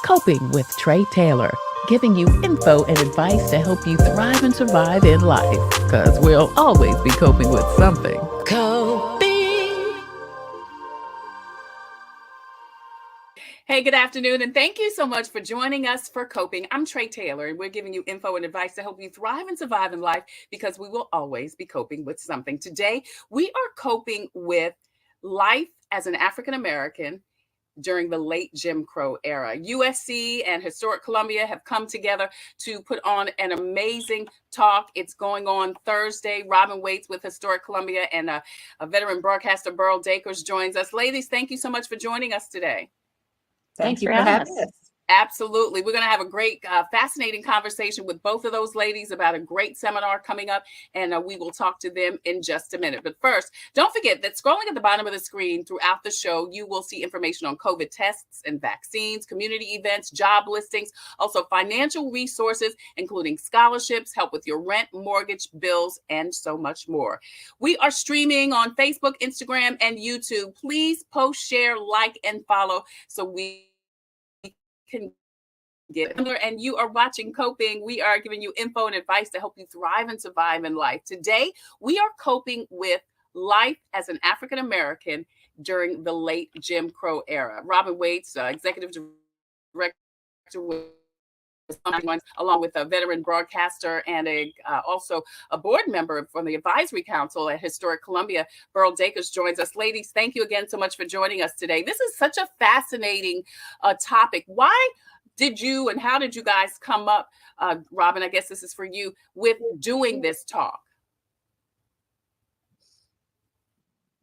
Coping with Tre Tailor, giving you info and advice to help you thrive and survive in life. Because we'll always be coping with something. Coping. Hey, good afternoon, and thank you so much for joining us for Coping. I'm Tre Tailor, and we're giving you info and advice to help you thrive and survive in life because we will always be coping with something. Today, we are coping with life as an African American during the late Jim Crow era. USC and Historic Columbia have come together to put on an amazing talk. It's going on Thursday. Robin Waits with Historic Columbia and a veteran broadcaster, Beryl Dakers, joins us. Ladies, thank you so much for joining us today. Thanks for having us. Absolutely. We're going to have a great, fascinating conversation with both of those ladies about a great seminar coming up, and we will talk to them in just a minute. But first, don't forget that scrolling at the bottom of the screen throughout the show, you will see information on COVID tests and vaccines, community events, job listings, also financial resources, including scholarships, help with your rent, mortgage, bills, and so much more. We are streaming on Facebook, Instagram, and YouTube. Please post, share, like, and follow so we can get under. And you are watching Coping. We are giving you info and advice to help you thrive and survive in life. Today, we are coping with life as an African American during the late Jim Crow era. Robin Waits, executive director with along with a veteran broadcaster and also a board member from the Advisory Council at Historic Columbia, Beryl Dakers, joins us. Ladies, thank you again so much for joining us today. This is such a fascinating topic. Why did you and how did you guys come up, Robin, I guess this is for you, with doing this talk?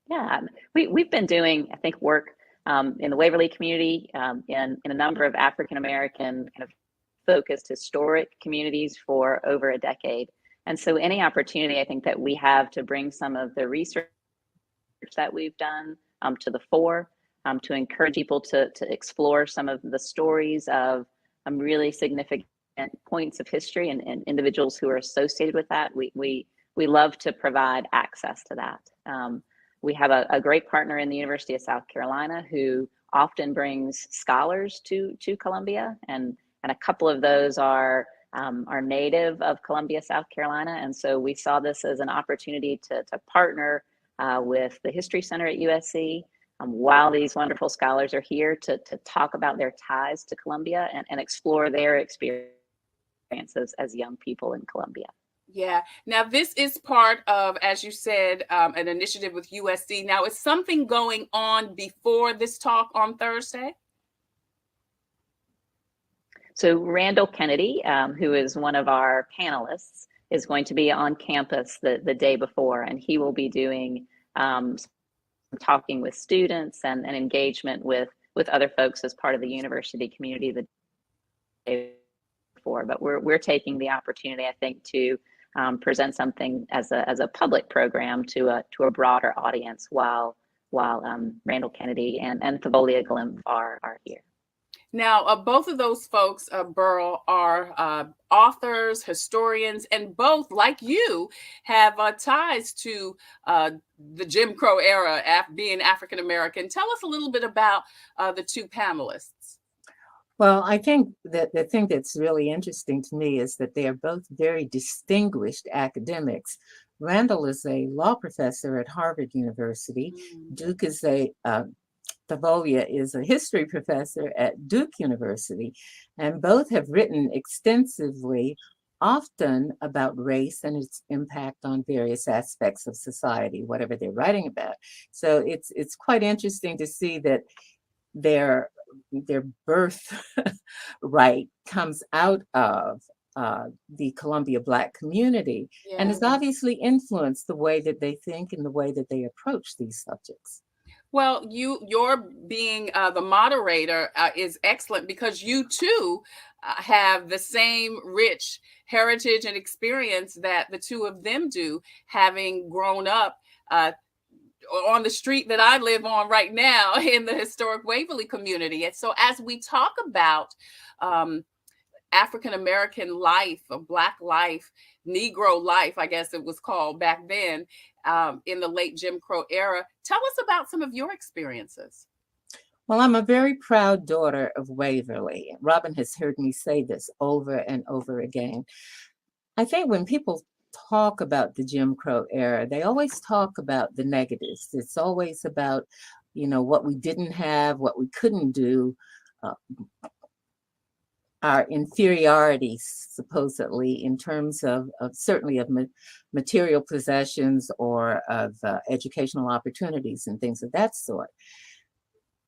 Yeah, we've been doing, I think, work in the Waverly community, in a number of African American kind of focused historic communities for over a decade. And so any opportunity I think that we have to bring some of the research that we've done to the fore, to encourage people to explore some of the stories of really significant points of history and individuals who are associated with that, we love to provide access to that. We have a great partner in the University of South Carolina who often brings scholars to Columbia, and a couple of those are native of Columbia, South Carolina. And so we saw this as an opportunity to partner with the History Center at USC while these wonderful scholars are here to talk about their ties to Columbia and explore their experiences as young people in Columbia. Yeah. Now, this is part of, as you said, an initiative with USC. Now, is something going on before this talk on Thursday? So Randall Kennedy, who is one of our panelists, is going to be on campus the day before, and he will be doing talking with students and engagement with other folks as part of the university community the day before. But we're taking the opportunity, I think, to present something as a public program to a broader audience while Randall Kennedy and Thavolia Glimp are here. Now, both of those folks, Beryl, are authors, historians, and both, like you, have ties to the Jim Crow era, being African American. Tell us a little bit about the two panelists. Well, I think that the thing that's really interesting to me is that they are both very distinguished academics. Randall is a law professor at Harvard University. Duke is Thavolia is a history professor at Duke University, and both have written extensively, often about race and its impact on various aspects of society, whatever they're writing about. So it's quite interesting to see that their birth right comes out of the Columbia Black community, and has obviously influenced the way that they think and the way that they approach these subjects. Well, your being the moderator is excellent because you too have the same rich heritage and experience that the two of them do, having grown up on the street that I live on right now in the historic Waverly community. And so as we talk about African American life, Black life, Negro life, I guess it was called back then, in the late Jim Crow era. Tell us about some of your experiences. Well, I'm a very proud daughter of Waverly. Robin has heard me say this over and over again. I think when people talk about the Jim Crow era, they always talk about the negatives. It's always about, what we didn't have, what we couldn't do, uh, our inferiority, supposedly, in terms of certainly of material possessions or of educational opportunities and things of that sort.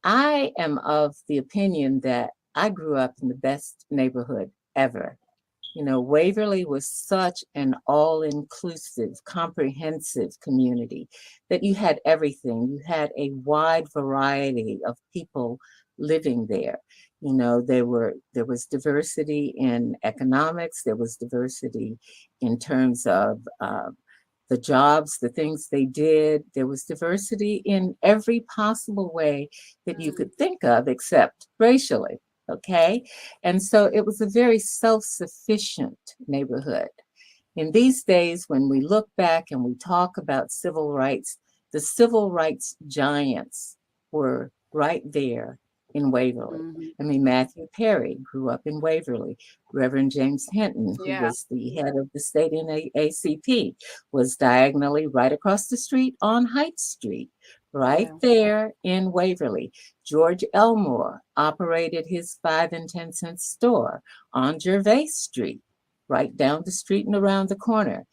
I am of the opinion that I grew up in the best neighborhood ever. Waverly was such an all-inclusive, comprehensive community that you had everything. You had a wide variety of people living there. There was diversity in economics, there was diversity in terms of the jobs, the things they did. There was diversity in every possible way that you could think of, except racially. Okay. And so it was a very self-sufficient neighborhood. In these days, when we look back and we talk about civil rights, the civil rights giants were right there in Waverly. I mean, Matthew Perry grew up in Waverly. Reverend James Hinton, who was the head of the state NAACP, was diagonally right across the street on Heights Street, right there in Waverly. George Elmore operated his 5 and 10 cent store on Gervais Street, right down the street and around the corner.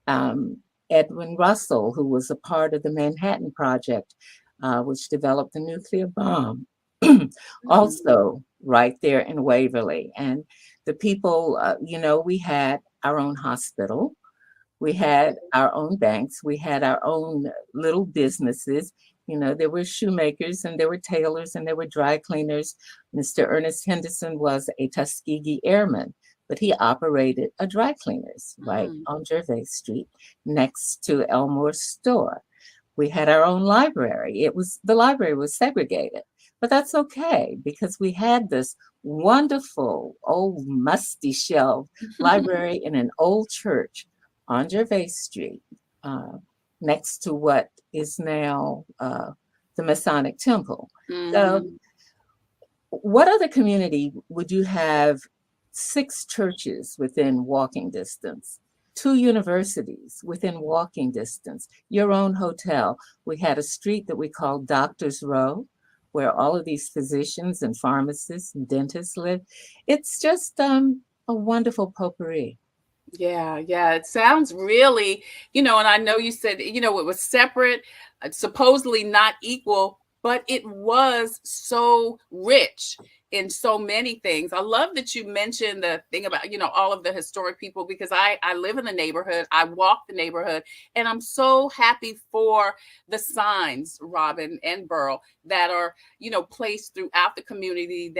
Edwin Russell, who was a part of the Manhattan Project, which developed the nuclear bomb, also right there in Waverly. And the people, we had our own hospital. We had our own banks. We had our own little businesses. There were shoemakers and there were tailors and there were dry cleaners. Mr. Ernest Henderson was a Tuskegee airman, but he operated a dry cleaners right on Gervais Street next to Elmore's store. We had our own library. The library was segregated, but that's okay because we had this wonderful old musty shelf library in an old church on Gervais Street, next to what is now the Masonic Temple. So what other community would you have 6 churches within walking distance, 2 universities within walking distance, your own hotel? We had a street that we called Doctors Row, where all of these physicians and pharmacists and dentists live. It's just a wonderful potpourri. Yeah, it sounds really, and I know you said, it was separate, supposedly not equal, but it was so rich in so many things. I love that you mentioned the thing about, all of the historic people, because I live in the neighborhood, I walk the neighborhood, and I'm so happy for the signs, Robin and Beryl, that are, placed throughout the community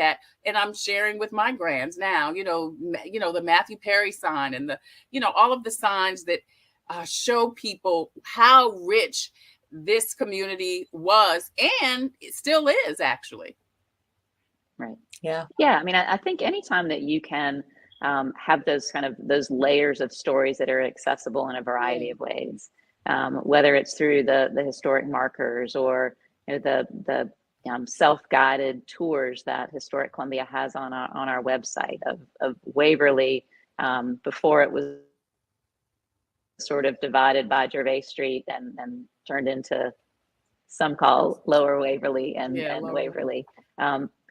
and I'm sharing with my grands now, the Matthew Perry sign and all of the signs that show people how rich this community was, and it still is, actually. Right. Yeah. Yeah. I mean, I think anytime that you can have those layers of stories that are accessible in a variety of ways, whether it's through the historic markers or the self-guided tours that Historic Columbia has on our website of Waverly before it was sort of divided by Gervais Street and turned into some call Lower Waverly and Waverly.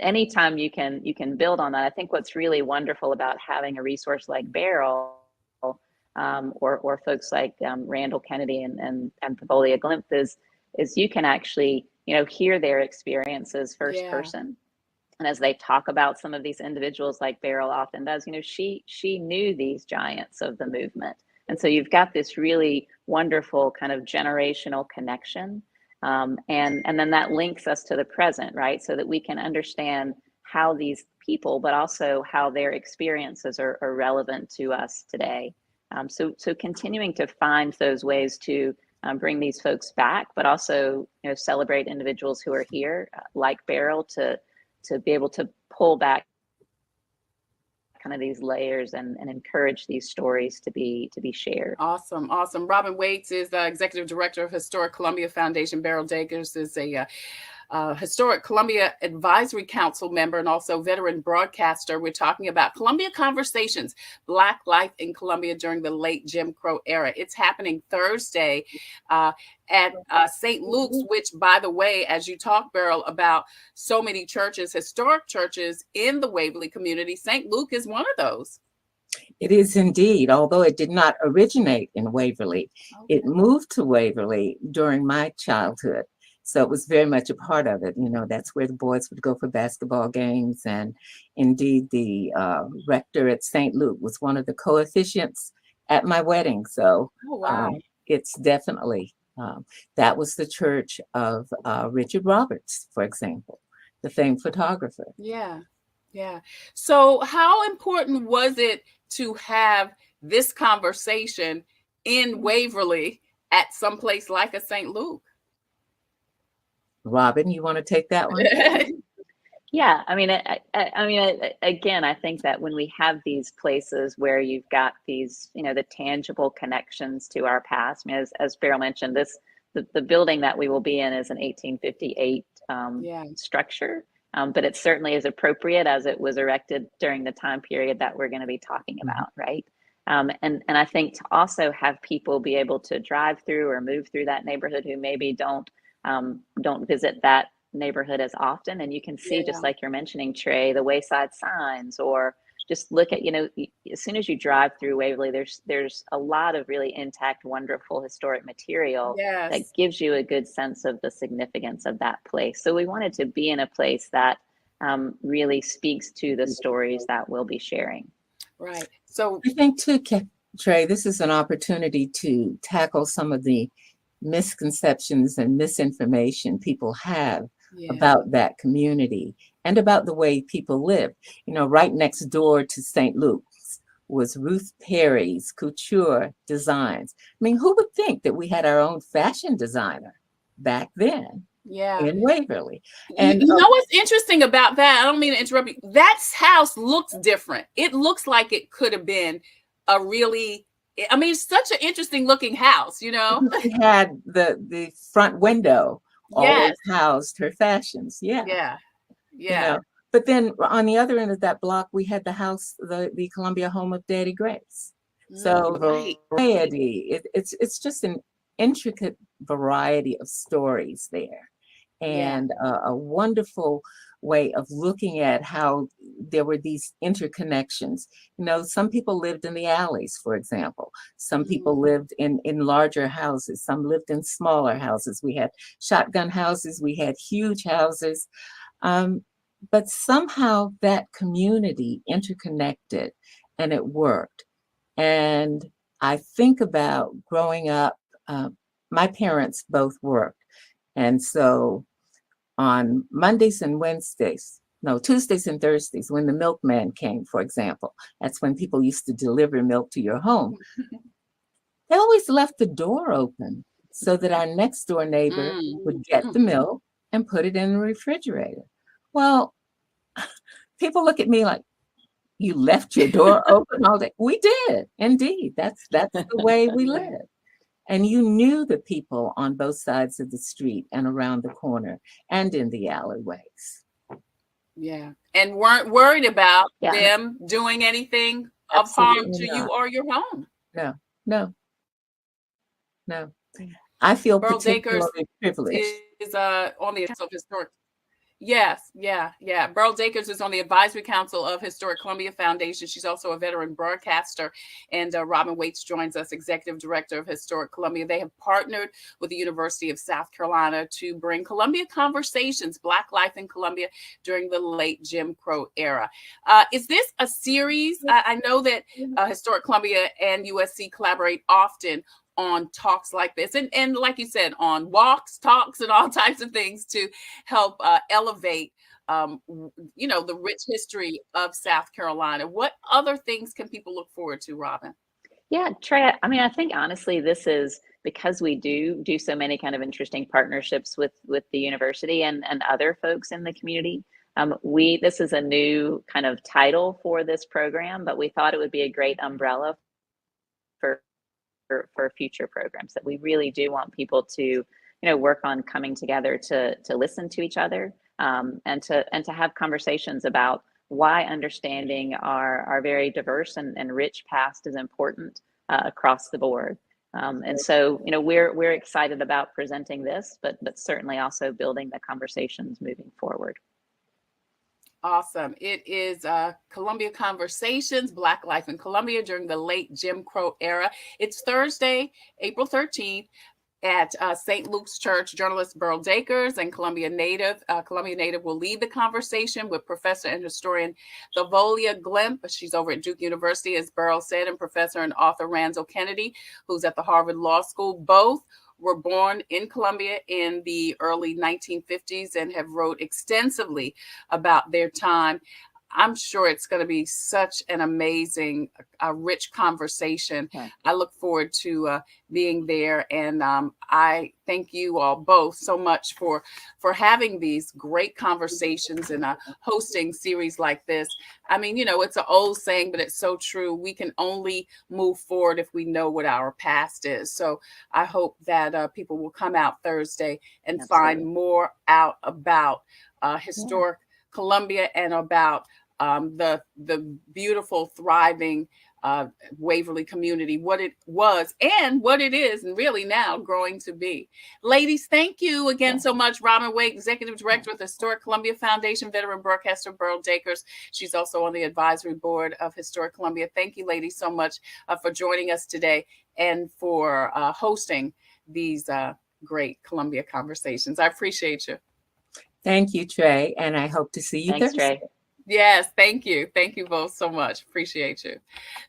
Anytime you can build on that, I think what's really wonderful about having a resource like Beryl or folks like Randall Kennedy and Pabolia Glimpf is you can actually hear their experiences first person. And as they talk about some of these individuals, like Beryl often does, she knew these giants of the movement. And so you've got this really wonderful kind of generational connection. And then that links us to the present, right? So that we can understand how these people, but also how their experiences are relevant to us today. So continuing to find those ways to bring these folks back, but also celebrate individuals who are here, like Beryl, to be able to pull back kind of these layers and encourage these stories to be shared. Awesome. Robin Waits is the executive director of Historic Columbia Foundation. Beryl Dakers is a Historic Columbia Advisory Council member and also veteran broadcaster. We're talking about Columbia Conversations, Black Life in Columbia during the late Jim Crow era. It's happening Thursday at St. Luke's, which, by the way, as you talk, Beryl, about so many churches, historic churches in the Waverly community, St. Luke is one of those. It is indeed, although it did not originate in Waverly. Okay. It moved to Waverly during my childhood. So it was very much a part of it. You know, that's where the boys would go for basketball games. And indeed, the rector at St. Luke was one of the co-officiants at my wedding. So Oh, wow. it's definitely, that was the church of Richard Roberts, for example, the famed photographer. Yeah. Yeah. So how important was it to have this conversation in Waverly at some place like a St. Luke? Robin, you want to take that one? Yeah, I mean, again, I think that when we have these places where you've got these, you know, the tangible connections to our past, I mean, as Beryl mentioned, the building that we will be in is an 1858 structure, but it certainly is appropriate as it was erected during the time period that we're going to be talking about, right? And I think to also have people be able to drive through or move through that neighborhood who maybe don't visit that neighborhood as often, and you can see, just like you're mentioning, Trey, the wayside signs, or just look at, you know, as soon as you drive through Waverly, there's a lot of really intact, wonderful historic material that gives you a good sense of the significance of that place. So we wanted to be in a place that really speaks to the stories that we'll be sharing. Right. So I think too, Trey, this is an opportunity to tackle some of the misconceptions and misinformation people have about that community and about the way people live. You know, right next door to St. Luke's was Ruth Perry's Couture Designs. I mean, who would think that we had our own fashion designer back then in Waverly? And you know what's interesting about that? I don't mean to interrupt you. That house looks different. It looks like it could have been a really, I mean, it's such an interesting looking house, you know? She had the front window always housed her fashions. Yeah. You know, but then on the other end of that block, we had the house, the Columbia home of Daddy Grace. So variety, it's just an intricate variety of stories there, and a wonderful way of looking at how there were these interconnections. You know, some people lived in the alleys, for example. Some people lived in larger houses. Some lived in smaller houses. We had shotgun houses. We had huge houses. But somehow that community interconnected and it worked. And I think about growing up, my parents both worked. And so on Mondays and Tuesdays and Thursdays, when the milkman came, for example, that's when people used to deliver milk to your home. They always left the door open so that our next door neighbor would get the milk and put it in the refrigerator. Well, people look at me like, you left your door open all day. We did, indeed. That's the way we live. And you knew the people on both sides of the street and around the corner and in the alleyways. Yeah. And weren't worried about them doing anything of harm to you or your home. No. I feel Beryl particularly privileged. Is on the historic. Yes. Beryl Dakers is on the advisory council of Historic Columbia Foundation. She's also a veteran broadcaster. And Robin Waits joins us, executive director of Historic Columbia. They have partnered with the University of South Carolina to bring Columbia Conversations, Black Life in Columbia during the late Jim Crow era. Is this a series? I know that Historic Columbia and USC collaborate often on talks like this, and like you said, on walks, talks, and all types of things to help elevate the rich history of South Carolina. What other things can people look forward to, Robin? Yeah, Trey, I mean, I think honestly, this is because we do so many kind of interesting partnerships with the university and other folks in the community. This is a new kind of title for this program, but we thought it would be a great umbrella for future programs, that we really do want people to work on coming together to listen to each other, and to have conversations about why understanding our very diverse and rich past is important across the board. And so, we're excited about presenting this, but certainly also building the conversations moving forward. Awesome. It is Columbia Conversations, Black Life in Columbia during the late Jim Crow era. It's Thursday, April 13th. At St. Luke's Church. Journalist Beryl Dakers and Columbia native will lead the conversation with professor and historian Thavolia Glimp. She's over at Duke University, as Beryl said, and professor and author Randall Kennedy, who's at the Harvard Law School. Both were born in Columbia in the early 1950s and have wrote extensively about their time. I'm sure it's going to be such an amazing, rich conversation. Yeah. I look forward to being there. And I thank you all both so much for having these great conversations and hosting series like this. I mean, it's an old saying, but it's so true. We can only move forward if we know what our past is. So I hope that people will come out Thursday and Absolutely. Find more out about historic Columbia and about the beautiful, thriving Waverly community, what it was and what it is, and really now growing to be. Ladies, thank you again so much. Robin Wake, Executive Director with the Historic Columbia Foundation, veteran broadcaster Beryl Dakers. She's also on the advisory board of Historic Columbia. Thank you, ladies, so much for joining us today and for hosting these great Columbia conversations. I appreciate you. Thank you, Trey, and I hope to see you Thanks, Thursday. Trey. Yes, thank you. Thank you both so much. Appreciate you.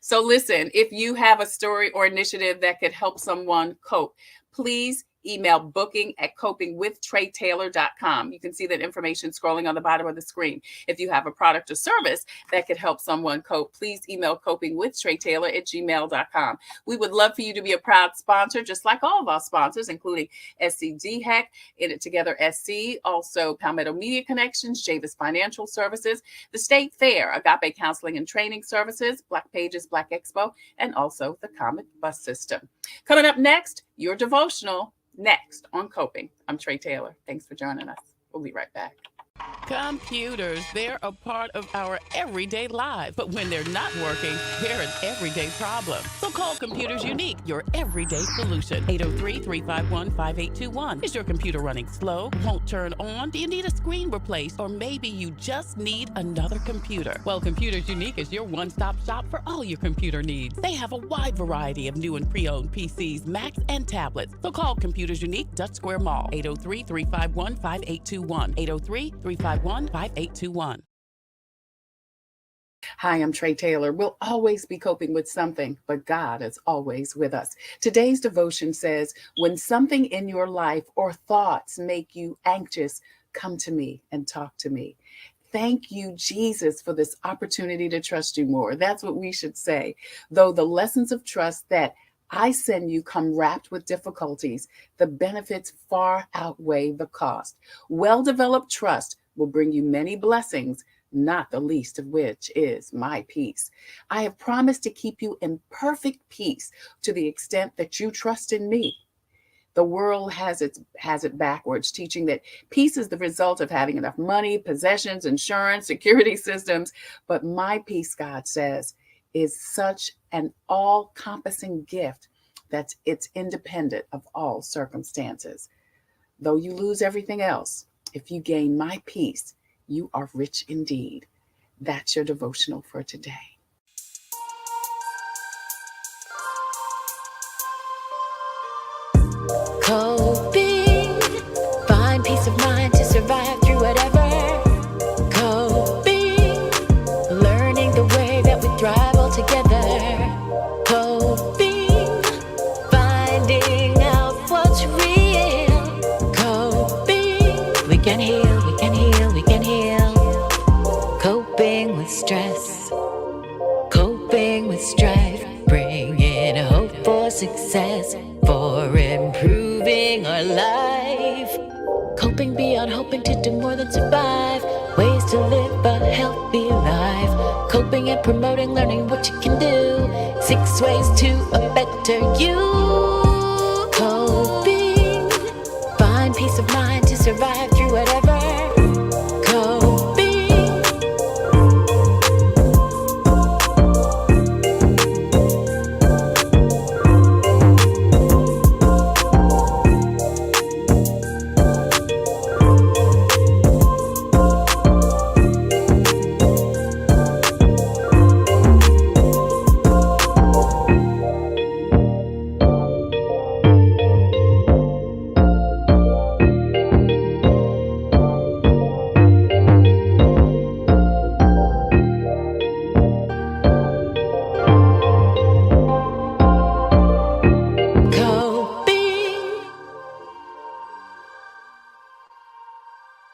So listen, if you have a story or initiative that could help someone cope, please email booking@copingwithtreitailor.com. You can see that information scrolling on the bottom of the screen. If you have a product or service that could help someone cope, please email copingwithtreitailor@gmail.com. We would love for you to be a proud sponsor, just like all of our sponsors, including SCDHEC, In It Together SC, also Palmetto Media Connections, Javis Financial Services, the State Fair, Agape Counseling and Training Services, Black Pages, Black Expo, and also the Comet Bus System. Coming up next, your devotional. Next on Coping. I'm Tre Tailor. Thanks for joining us. We'll be right back. Computers, they're a part of our everyday lives. But when they're not working, they're an everyday problem. So call Computers Unique, your everyday solution. 803-351-5821. Is your computer running slow? Won't turn on? Do you need a screen replaced? Or maybe you just need another computer? Well, Computers Unique is your one-stop shop for all your computer needs. They have a wide variety of new and pre-owned PCs, Macs, and tablets. So call Computers Unique, Dutch Square Mall. 803-351-5821. 803-351-5821. Hi, I'm Tre Tailor. We'll always be coping with something, but God is always with us. Today's devotion says, when something in your life or thoughts make you anxious, come to me and talk to me. Thank you, Jesus, for this opportunity to trust you more. That's what we should say. Though the lessons of trust that I send you come wrapped with difficulties, the benefits far outweigh the cost. Well-developed trust will bring you many blessings, not the least of which is my peace. I have promised to keep you in perfect peace to the extent that you trust in me. The world has it backwards, teaching that peace is the result of having enough money, possessions, insurance, security systems. But my peace, God says, is such an all-encompassing gift that it's independent of all circumstances. Though you lose everything else, if you gain my peace, you are rich indeed. That's your devotional for today. Coping, find peace of mind to survive through whatever. Coping, learning the way that we thrive all together. Coping, finding out what's real. Coping, we can heal, we can heal, we can heal. Coping with stress, coping with strife, bringing hope for success, for improving our life. Coping beyond hoping to do more than survive, ways to live a healthy life. Coping and promoting, learning what you can do, 6 ways to a better you. Coping, survive